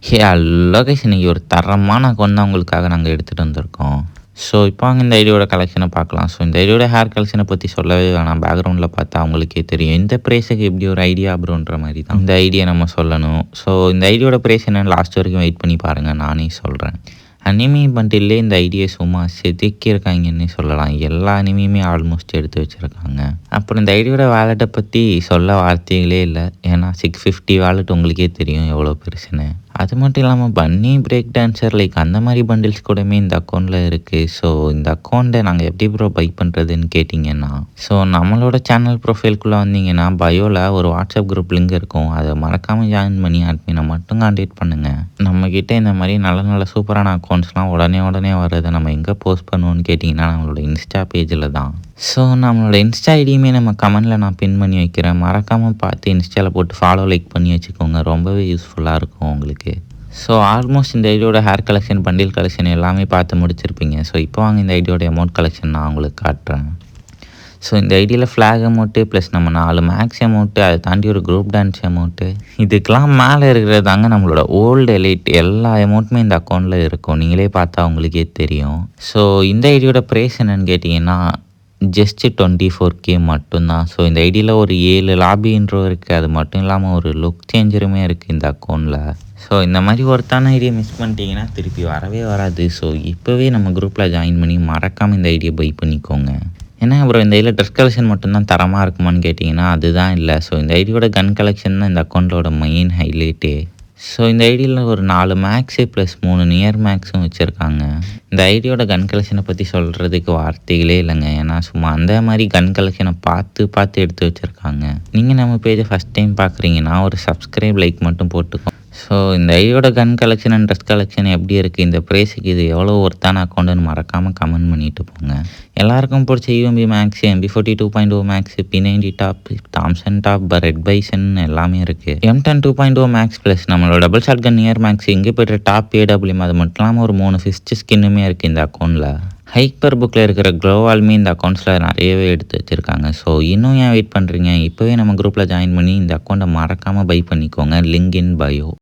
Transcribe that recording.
Hey hello guys, இன்னைக்கு ஒரு தரமான அக்கௌண்ட் தான் உங்களுக்காக நாங்கள் எடுத்துகிட்டு வந்திருக்கோம். ஸோ இப்போ வாங்க இந்த ஐடியோட கலெக்ஷனை பார்க்கலாம். ஸோ இந்த ஐடியோட ஹேர் கலெக்ஷனை பற்றி சொல்லவே வேணாம், பேக்ரவுண்டில் பார்த்தா அவங்களுக்கே தெரியும். இந்த ப்ரைஸுக்கு எப்படி ஒரு ஐடியா ப்ரோன்ற மாதிரி தான் இந்த ஐடியா நம்ம சொல்லணும். ஸோ இந்த ஐடியோட ப்ரைஸ் என்னன்னு லாஸ்ட் வரைக்கும் வெயிட் பண்ணி பாருங்கள், நானே சொல்கிறேன். அனிமி பண்டில்லே இந்த ஐடியா சும்மா செதுக்கியிருக்காங்கன்னே சொல்லலாம். எல்லா அனிமையுமே ஆல்மோஸ்ட் எடுத்து வச்சுருக்காங்க. அப்புறம் இந்த ஐடியோட வேலெட்டை பற்றி சொல்ல வார்த்தைகளே இல்லை. ஏன்னா 650 வேலெட் உங்களுக்கே தெரியும் எவ்வளோ பெருசுன்னு. அது மட்டும் இல்லாமல் பன்னி பிரேக் டான்ஸர் லைக் அந்த மாதிரி பண்டில்ஸ் கூடமே இந்த அக்கௌண்ட்டில் இருக்குது. ஸோ இந்த அக்கௌண்ட்டை நாங்கள் எப்படி ப்ரோ பை பண்ணுறதுன்னு கேட்டிங்கன்னா, ஸோ நம்மளோட சேனல் ப்ரொஃபைல்குள்ளே வந்தீங்கன்னா பயோவில் ஒரு வாட்ஸ்அப் குரூப் லிங்க் இருக்கும். அதை மறக்காமல் ஜாயின் பண்ணி அட்மினை மட்டும் கான்டாக்ட் பண்ணுங்கள். நம்மக்கிட்ட இந்த மாதிரி நல்ல நல்ல சூப்பரான அக்கௌண்ட்ஸ்லாம் உடனே வர்றதை நம்ம எங்கே போஸ்ட் பண்ணுவோன்னு கேட்டிங்கன்னா நம்மளோட இன்ஸ்டா பேஜில் தான். ஸோ நம்மளோட இன்ஸ்டா ஐடியுமே நம்ம கமெண்டில் நான் பின் பண்ணி வைக்கிறேன். மறக்காமல் பார்த்து இன்ஸ்டாவில் போட்டு ஃபாலோ லைக் பண்ணி வச்சுக்கோங்க, ரொம்பவே யூஸ்ஃபுல்லாக இருக்கும் உங்களுக்கு. ஸோ ஆல்மோஸ்ட் இந்த ஐடியோட ஹேர் கலெக்ஷன், பண்டில் கலெக்ஷன் எல்லாமே பார்த்து முடிச்சிருப்பீங்க. ஸோ இப்போ வாங்க இந்த ஐடியோட அமௌண்ட் கலெக்ஷன் நான் உங்களுக்கு காட்டுறேன். ஸோ இந்த ஐடியில் ஃப்ளாக் அமௌண்ட்டு ப்ளஸ் நம்ம 4 மேக்ஸ் அமௌண்ட்டு, அதை தாண்டி ஒரு குரூப் டான்ஸ் அமௌண்ட்டு, இதுக்கெலாம் மேலே இருக்கிறது தாங்க நம்மளோட ஓல்டு எலைட். எல்லா அமௌண்ட்டுமே இந்த அக்கௌண்ட்டில் இருக்கும், நீங்களே பார்த்தா உங்களுக்கே தெரியும். ஸோ இந்த ஐடியோட ப்ரைஸ் என்னென்னு கேட்டிங்கன்னா ஜஸ்ட்டு 24K மட்டும்தான். ஸோ இந்த ஐடியில் ஒரு 7 லாபி இன்ட்ரோ இருக்குது. அது மட்டும் இல்லாமல் ஒரு லுக் சேஞ்சருமே இருக்குது இந்த அக்கௌண்ட்டில். ஸோ இந்த மாதிரி ஒருத்தான ஐடியா மிஸ் பண்ணிட்டீங்கன்னா திருப்பி வரவே வராது. ஸோ இப்போவே நம்ம குரூப்பில் ஜாயின் பண்ணி மறக்காமல் இந்த ஐடியா பை பண்ணிக்கோங்க. ஏன்னா அப்புறம் இந்த ஐடியில் ட்ரெஸ் கலெக்ஷன் மட்டும்தான் தரமாக இருக்குமான்னு கேட்டிங்கன்னா அதுதான் இல்லை. ஸோ இந்த ஐடியோட கன் கலெக்ஷன் தான் இந்த அக்கௌண்ட்டோட மெயின் ஹைலைட்டே. ஸோ இந்த ஐடியில் ஒரு 4 மேக்ஸு ப்ளஸ் 3 நியர் மேக்ஸும் வச்சுருக்காங்க. இந்த ஐடியோட கன் கலெக்ஷனை பற்றி சொல்கிறதுக்கு வார்த்தைகளே இல்லைங்க. ஏன்னா சும்மா அந்த மாதிரி கன் கலெக்ஷனை பார்த்து எடுத்து வச்சுருக்காங்க. நீங்கள் நம்ம பேஜை ஃபஸ்ட் டைம் பார்க்குறீங்கன்னா ஒரு சப்ஸ்கிரைப் லைக் மட்டும் போட்டுக்கோங்க. ஸோ இந்த ஐடியோட gun collection and dress collection எப்படி இருக்குது, இந்த ப்ரைஸுக்கு இது எவ்வளோ ஒர்த்தான அக்கௌண்ட்டுன்னு மறக்காமல் கமெண்ட் பண்ணிட்டு போங்க. எல்லாருக்கும் பிடிச்ச UMP max, MB40 2.0 max, P90 top, Thompson top, red bison எல்லாமே இருக்குது. M10 2.0 மேக்ஸ் ப்ளஸ் நம்மளோட double shot gun near max, இங்கே போய்ட்டு டாப் AWM, அது மட்டும் இல்லாமல் ஒரு 3 ஃபிஸ்ட் ஸ்கின்னுமே இருக்குது இந்த அக்கௌண்ட்டில். ஹைப்பர் புக்கில் இருக்கிற க்ளோவாலுமே இந்த அக்கௌண்ட்ஸில் நிறையவே எடுத்து வச்சுருக்காங்க. ஸோ இன்னும் ஏன் வெயிட் பண்ணுறீங்க, இப்போவே நம்ம குரூப்பில் ஜாயின் பண்ணி இந்த அக்கௌண்ட்டை மறக்காமல் பை பண்ணிக்கோங்க. Link in bio.